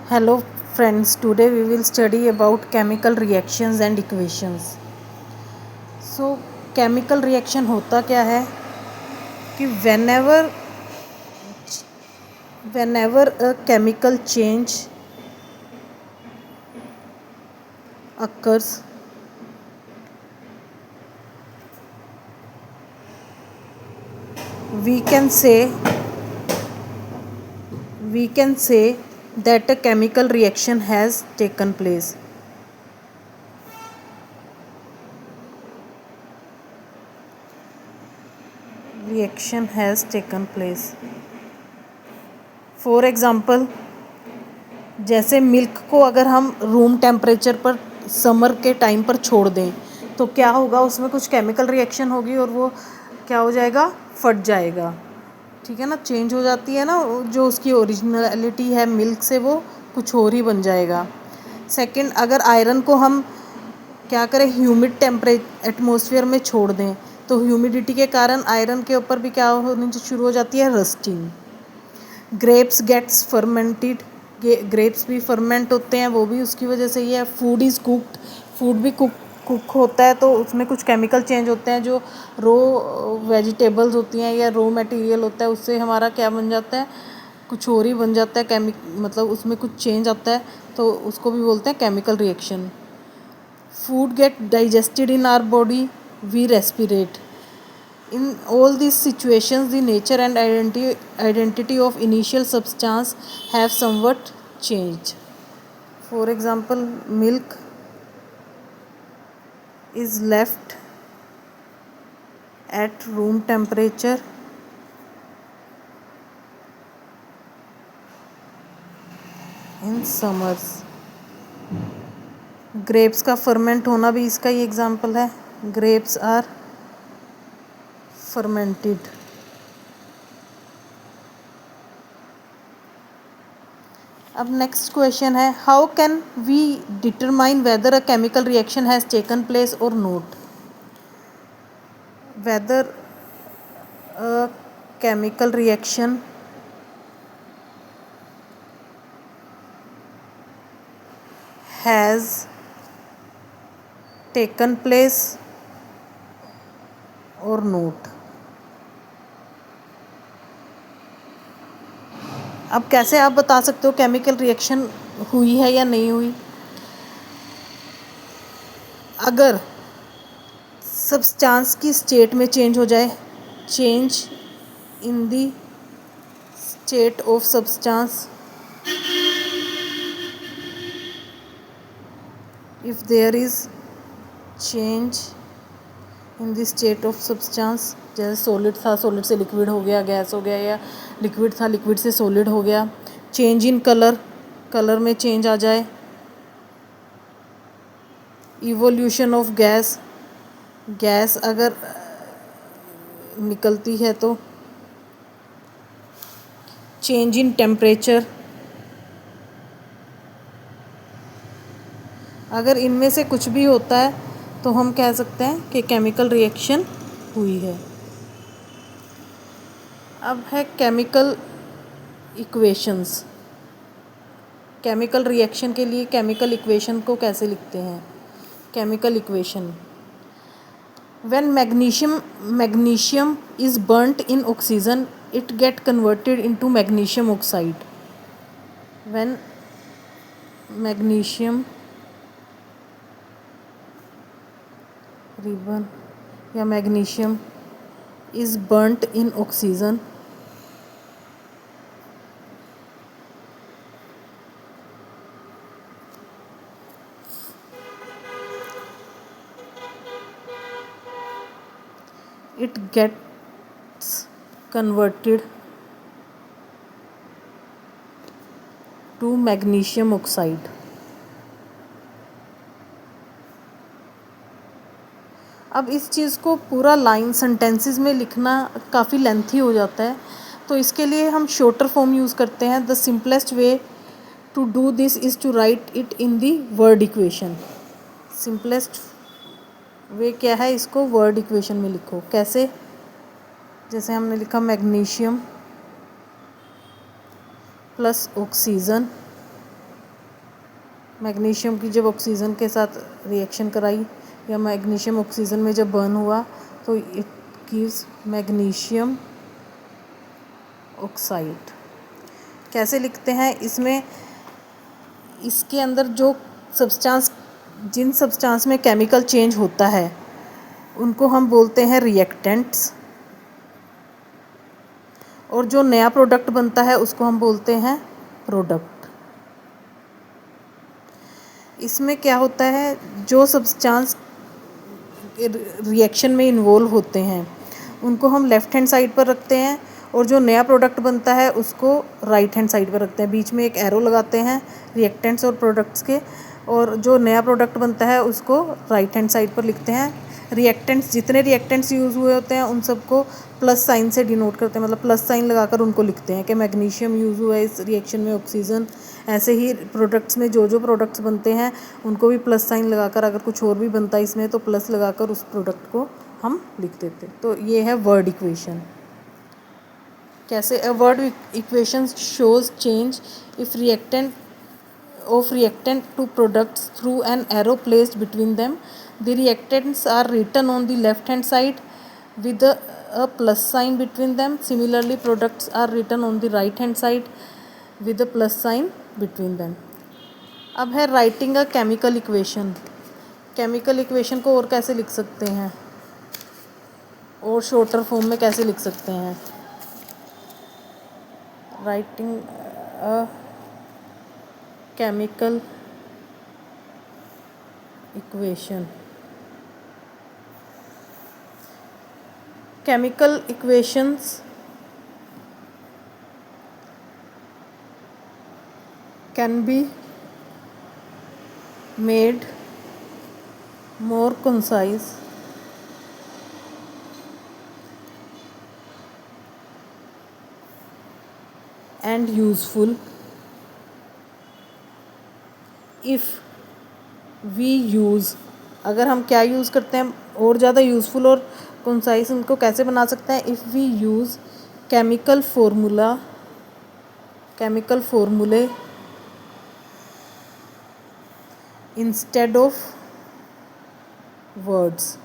Hello friends, today we will study about chemical reactions and equations. So chemical reaction होता क्या है कि whenever a chemical change occurs, we can say that a chemical reaction has taken place. Reaction has taken place. For example, जैसे milk को अगर हम room temperature पर summer के टाइम पर छोड़ दें तो क्या होगा, उसमें कुछ केमिकल रिएक्शन होगी और वो क्या हो जाएगा, फट जाएगा। ठीक है ना, चेंज हो जाती है ना, जो उसकी ओरिजिनलिटी है मिल्क से वो कुछ और ही बन जाएगा। सेकंड, अगर आयरन को हम क्या करें, ह्यूमिड एटमॉस्फेयर में छोड़ दें तो ह्यूमिडिटी के कारण आयरन के ऊपर भी क्या होने शुरू हो जाती है, rusting. Grapes gets fermented, grapes भी फर्मेंट होते हैं, वो भी उसकी वजह से ही है। फूड इज़ कुक्ड, फूड भी कुक होता है तो उसमें कुछ केमिकल चेंज होते हैं। जो रो वेजिटेबल्स होती हैं या रो मटेरियल होता है उससे हमारा क्या बन जाता है, कुछ और ही बन जाता है, मतलब उसमें कुछ चेंज आता है तो उसको भी बोलते हैं chemical reaction. Food get digested in our body, we respirate. In all these situations, the nature and identity of initial substance have somewhat changed. For example, milk is left at room temperature in summers. Grapes का ferment होना भी इसका ही example है। Grapes are fermented. अब next question है, how can we determine whether a chemical reaction has taken place or not. Whether a chemical reaction has taken place or not। अब कैसे आप बता सकते हो केमिकल रिएक्शन हुई है या नहीं हुई। अगर सब्सटेंस की स्टेट में चेंज हो जाए, change in the state of substance, if there is change in the state of substance, जैसे सॉलिड था, सॉलिड से लिक्विड हो गया, गैस हो गया, या लिक्विड था, लिक्विड से सॉलिड हो गया। चेंज इन कलर, कलर में चेंज आ जाए। इवोल्यूशन ऑफ गैस, गैस अगर निकलती है तो। चेंज इन टेम्परेचर, अगर इनमें से कुछ भी होता है तो हम कह सकते हैं कि केमिकल रिएक्शन हुई है। अब है केमिकल इक्वेशंस। केमिकल रिएक्शन के लिए केमिकल इक्वेशन को कैसे लिखते हैं। Chemical equation, when magnesium is बर्nt in oxygen it get converted into magnesium oxide। when magnesium ribbon या magnesium is burnt in oxygen it gets converted to magnesium oxide। अब इस चीज़ को पूरा लाइन सेंटेंसेस में लिखना काफ़ी लेंथी हो जाता है, तो इसके लिए हम शॉर्टर फॉर्म यूज़ करते हैं। The simplest way to do this is to write it in the word equation. Simplest way क्या है, इसको वर्ड इक्वेशन में लिखो। कैसे, जैसे हमने लिखा मैग्नीशियम प्लस ऑक्सीजन मैग्नीशियम की जब ऑक्सीजन के साथ रिएक्शन कराई या मैग्नीशियम ऑक्सीजन में जब बर्न हुआ तो इट गिव्स मैग्नीशियम ऑक्साइड। कैसे लिखते हैं इसमें, इसके अंदर जो सब्सटेंस, जिन सब्सटेंस में केमिकल चेंज होता है उनको हम बोलते हैं रिएक्टेंट्स, और जो नया प्रोडक्ट बनता है उसको हम बोलते हैं प्रोडक्ट। इसमें क्या होता है, जो सब्सटेंस रिएक्शन में इन्वॉल्व होते हैं उनको हम लेफ़्ट हैंड साइड पर रखते हैं, और जो नया प्रोडक्ट बनता है उसको राइट हैंड साइड पर रखते हैं। बीच में एक एरो लगाते हैं रिएक्टेंट्स और प्रोडक्ट्स के, और जो नया प्रोडक्ट बनता है उसको राइट हैंड साइड पर लिखते हैं। रिएक्टेंट्स, जितने रिएक्टेंट्स यूज़ हुए होते हैं उन सबको प्लस साइन से डिनोट करते हैं, मतलब प्लस साइन लगाकर उनको लिखते हैं कि मैग्नीशियम यूज़ हुआ है इस रिएक्शन में, ऑक्सीजन। ऐसे ही प्रोडक्ट्स में जो जो प्रोडक्ट्स बनते हैं उनको भी प्लस साइन लगाकर, अगर कुछ और भी बनता है इसमें तो प्लस लगाकर उस प्रोडक्ट को हम लिख देते। तो ये है वर्ड इक्वेशन। कैसे a word equation shows change if reactant of reactant to products through an arrow placed between them. The reactants are written on the left hand side with a plus sign between them. Similarly, products are written on the right hand side with a plus sign between them. अब है writing a chemical equation. Chemical equation को और कैसे लिख सकते हैं, और shorter form में कैसे लिख सकते हैं। Writing a chemical equation. Chemical equations can be made more concise and useful if we use, अगर हम क्या यूज़ करते हैं और ज़्यादा यूज़फुल और कंसाइज उनको कैसे बना सकते हैं। इफ़ वी यूज़ केमिकल फॉर्मूले इंस्टेड ऑफ वर्ड्स।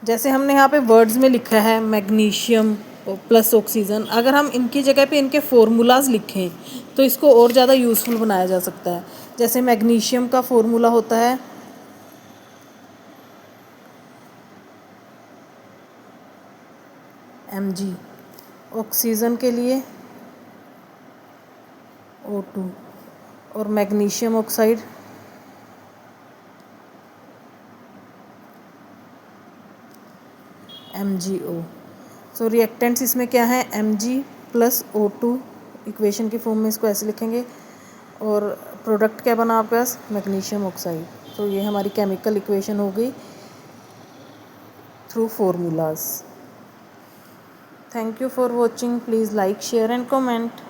जैसे हमने यहाँ पे वर्ड्स में लिखा है मैग्नीशियम प्लस ऑक्सीजन, अगर हम इनकी जगह पे इनके फॉर्मूलाज लिखें तो इसको और ज़्यादा यूज़फुल बनाया जा सकता है। जैसे मैग्नीशियम का फॉर्मूला होता है Mg, ऑक्सीजन के लिए O2, और मैग्नीशियम ऑक्साइड MgO। सो रिएक्टेंट्स इसमें क्या है, Mg प्लस O2, इक्वेशन की फॉर्म में इसको ऐसे लिखेंगे, और प्रोडक्ट क्या बना आपके पास, मैग्नीशियम ऑक्साइड। तो ये हमारी केमिकल इक्वेशन हो गई through formulas. Thank you for watching. Please like, share and comment.